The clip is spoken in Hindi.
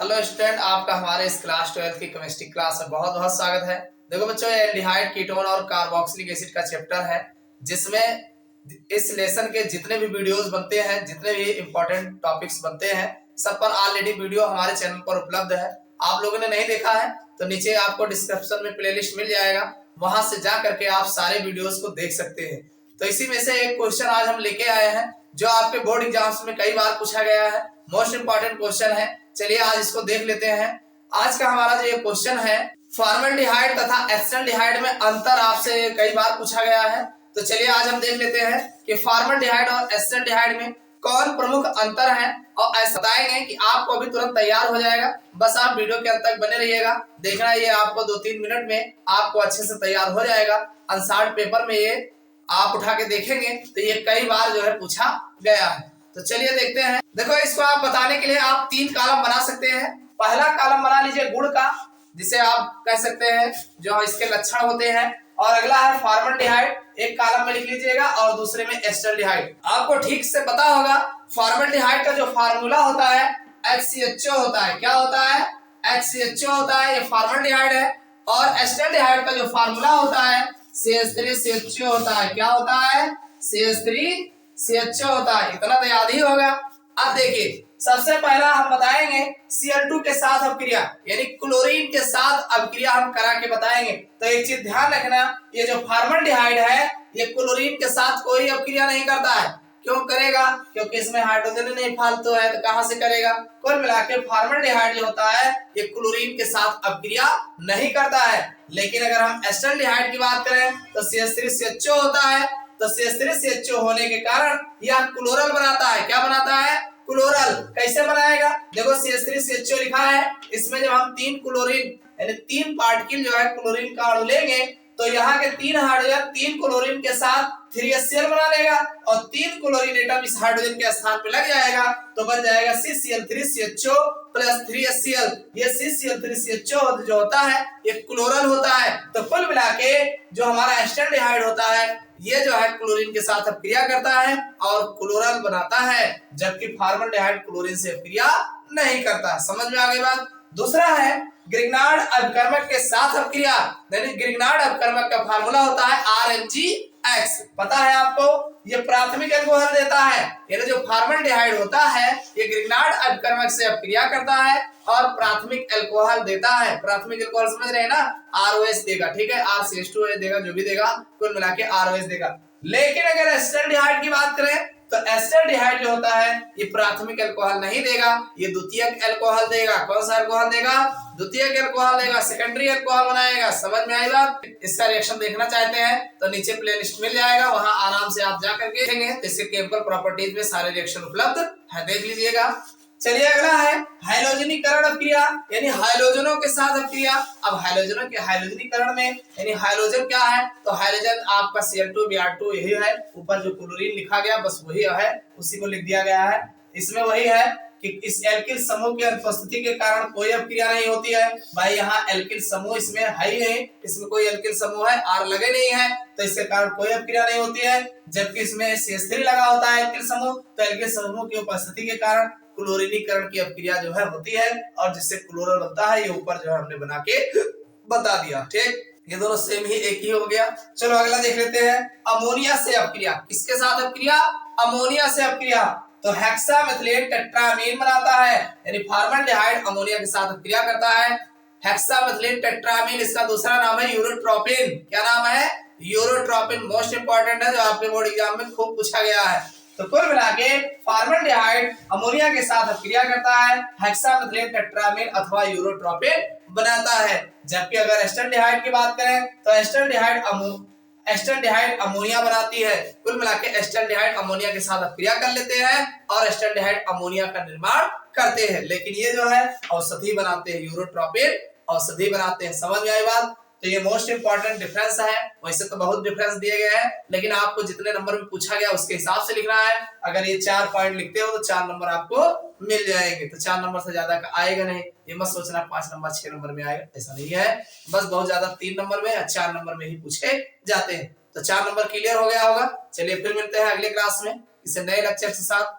हेलो स्टूडेंट, आपका हमारे इस क्लास 12 की केमिस्ट्री क्लास में बहुत बहुत स्वागत है। देखो बच्चों, ये एल्डिहाइड, कीटोन और कार्बोक्सिलिक एसिड का चैप्टर है, जिसमें इस लेसन के जितने भी वीडियोस बनते हैं, जितने भी इंपॉर्टेंट टॉपिक्स बनते हैं, सब पर ऑलरेडी वीडियो हमारे चैनल पर उपलब्ध है। आप लोगों ने नहीं देखा है तो नीचे आपको डिस्क्रिप्शन में प्लेलिस्ट मिल जाएगा, वहां से जा करके आप सारे वीडियोस को देख सकते हैं। तो इसी में से एक क्वेश्चन आज हम लेके आए हैं, जो आपके बोर्ड एग्जाम्स में कई बार पूछा गया है, मोस्ट इंपॉर्टेंट क्वेश्चन है। चलिए आज इसको देख लेते हैं। आज का हमारा जो ये क्वेश्चन है, फॉर्मल्डिहाइड तथा एसिटाल्डिहाइड में अंतर आपसे कई बार पूछा गया है। तो चलिए आज हम देख लेते हैं कि फॉर्मल्डिहाइड और एसिटाल्डिहाइड में कौन प्रमुख अंतर है, और ऐसा बताएंगे कि आपको अभी तुरंत तैयार हो जाएगा। बस आप वीडियो के अंत तक बने रहिएगा, देखना ये आपको 2-3 मिनट में आपको अच्छे से तैयार हो जाएगा। अनसार्ड पेपर में ये आप उठा के देखेंगे तो ये कई बार जो है पूछा गया है। तो चलिए देखते हैं। देखो, इसको आप बताने के लिए आप 3 कॉलम बना सकते हैं। पहला कॉलम बना लीजिए गुण का, जिसे आप कह सकते हैं जो इसके लक्षण होते हैं, और अगला है फॉर्मल्डिहाइड, एक कॉलम में लिख लीजिएगा, और दूसरे में एसिटाल्डिहाइड। आपको ठीक से पता होगा फॉर्मल्डिहाइड का जो फार्मूला होता है HCHO होता है। क्या होता है? HCHO होता है, ये फॉर्मल्डिहाइड है। और एसिटाल्डिहाइड का जो फार्मूला होता है CH3CHO होता है। क्या होता है? CH3CHO होता है। इतना तो याद ही होगा। अब देखिए, सबसे पहला हम बताएंगे Cl2 के साथ अपक्रिया, यानी क्लोरीन के साथ अपक्रिया हम करा के बताएंगे। तो एक चीज ध्यान रखना, ये जो फॉर्मल्डिहाइड है ये क्लोरीन के साथ कोई अपक्रिया नहीं करता है। क्यों करेगा? क्योंकि इसमें हाइड्रोजन नहीं फालतू है, तो कहां से करेगा? कुल मिलाकर फॉर्मल्डिहाइड जो होता है ये क्लोरीन के साथ अपक्रिया नहीं करता है। लेकिन अगर हम एसिटाल्डिहाइड की बात करें तो CH3CHO होता है। तो CH3CHO होने के कारण यह क्लोरल बनाता है। क्या बनाता है? क्लोरल। कैसे बनाएगा? देखो, CH3CHO लिखा है, इसमें जब हम 3 क्लोरीन यानी 3 पार्टिकल जो है क्लोरीन का अणु लेंगे तो यहाँ के 3 हाइड्रोजन 3 क्लोरीन के साथ 3HCl बना लेगा, और 3 क्लोरीन एटम इस हाइड्रोजन के स्थान पे लग जाएगा, तो बन जाएगा CCl3CHO प्लस 3HCl। ये CCl3CHO जो होता है ये क्लोरल होता है। तो कुल मिला के जो हमारा एसिटाल्डिहाइड होता है ये जो है क्लोरीन के साथ अपक्रिया करता है और क्लोरल बनाता है, जबकि फॉर्मल्डिहाइड क्लोरीन से अपक्रिया नहीं करता। समझ में आ गई बात? दूसरा है ग्रिग्नार्ड अपकर्मक के साथ अपक्रिया, यानी ग्रिग्नार्ड अपकर्मक का फार्मूला होता है RMgX। पता है आपको? ये प्राथमिक अल्कोहल देता है, यानी जो फॉर्मल्डिहाइड होता है ये ग्रिग्नार्ड अपकर्मक से अपक्रिया करता है और प्राथमिक अल्कोहल देता है। प्राथमिक अल्कोहल समझ रहे हैं ना? ROH देगा, ठीक है, RCH2 देगा, जो भी देगा कुल मिला के ROH देगा। लेकिन अगर एसिटाल्डिहाइड की बात करें तो एसिटाल्डिहाइड जो होता है ये प्राथमिक अल्कोहल नहीं देगा, ये द्वितीयक अल्कोहल देगा। कौन सा अल्कोहल देगा? द्वितीयक अल्कोहल देगा, सेकेंडरी अल्कोहल बनाएगा। समझ में आई बात? इसका रिएक्शन देखना चाहते हैं तो नीचे प्लेलिस्ट मिल जाएगा, वहां आराम से आप जा करके देखेंगे। इसके केमिकल प्रॉपर्टीज में सारे रिएक्शन उपलब्ध है, देख लीजिएगा। चलिए अगला है हाइलोजनीकरण अपक्रिया, यानी हाइलोजनों के साथ अपक्रिया। अब हाइलोजनों के हाइलोजनीकरण में यानी हाइलोजन क्या है? तो हाइलोजन आपका Cl2Br2 यही है। ऊपर जो क्लोरीन लिखा गया बस वही है, उसी को लिख दिया गया है। इसमें वही है कि इस एल्किल समूह की अनुपस्थिति के कारण कोई अपक्रिया नहीं होती है। भाई यहाँ एल्किल समूह इसमें है ही नहीं, इसमें कोई एल्किल समूह है, R लगे नहीं है, तो इसके कारण कोई अपक्रिया नहीं होती है। जबकि इसमें CH3 लगा होता है एल्किल समूह, तो एल्किल समूह की उपस्थिति के कारण क्लोरीनीकरण की अपक्रिया जो है होती है, और जिससे क्लोरल बनता है। ये ऊपर जो है हमने बना के बता दिया, ठीक। ये दोनों सेम ही एक ही हो गया। चलो अगला देख लेते हैं, अमोनिया से अपक्रिया। किसके साथ अपक्रिया? अमोनिया से अपक्रिया। तो हेक्सामेथिलेट टेट्रामीन बनाता है, यानी फॉर्मल्डिहाइड अमोनिया के साथ अपक्रिया करता है। हेक्सामेथिलेट टेट्रामीन, इसका दूसरा नाम है यूरोट्रोपिन। क्या नाम है? यूरोट्रोपिन। मोस्ट इंपॉर्टेंट है, जो आपके बोर्ड एग्जाम में खूब पूछा गया है। तो कुल मिला के फॉर्मल्डिहाइड अमोनिया के साथ अपक्रिया करता है, हेक्सामेथिलेट टेट्रामीन अथवा यूरोट्रोपिन बनाता है। जबकि अगर एसिटाल्डिहाइड की बात करें तो एसिटाल्डिहाइड अमोनिया बनाती है। कुल मिला के एसिटाल्डिहाइड अमोनिया के साथ अपक्रिया कर लेते हैं और एसिटाल्डिहाइड अमोनिया का निर्माण करते हैं। लेकिन ये जो है औषधि बनाते हैं, यूरोट्रोपिन औषधि बनाते हैं। समझ में आई बात? तो ये मोस्ट इंपॉर्टेंट डिफरेंस है। वैसे तो बहुत डिफरेंस दिए गए हैं, लेकिन आपको जितने नंबर में पूछा गया उसके हिसाब से लिखना है। अगर ये 4 पॉइंट लिखते हो तो 4 नंबर आपको मिल जाएंगे। तो 4 नंबर से ज्यादा का आएगा नहीं, ये मत सोचना 5 नंबर 6 नंबर में आएगा, ऐसा नहीं है। बस बहुत ज्यादा 3 नंबर में या 4 नंबर में ही पूछे जाते हैं। तो 4 नंबर क्लियर हो गया होगा। चलिए फिर मिलते हैं अगले क्लास में किसी नए लेक्चर के साथ।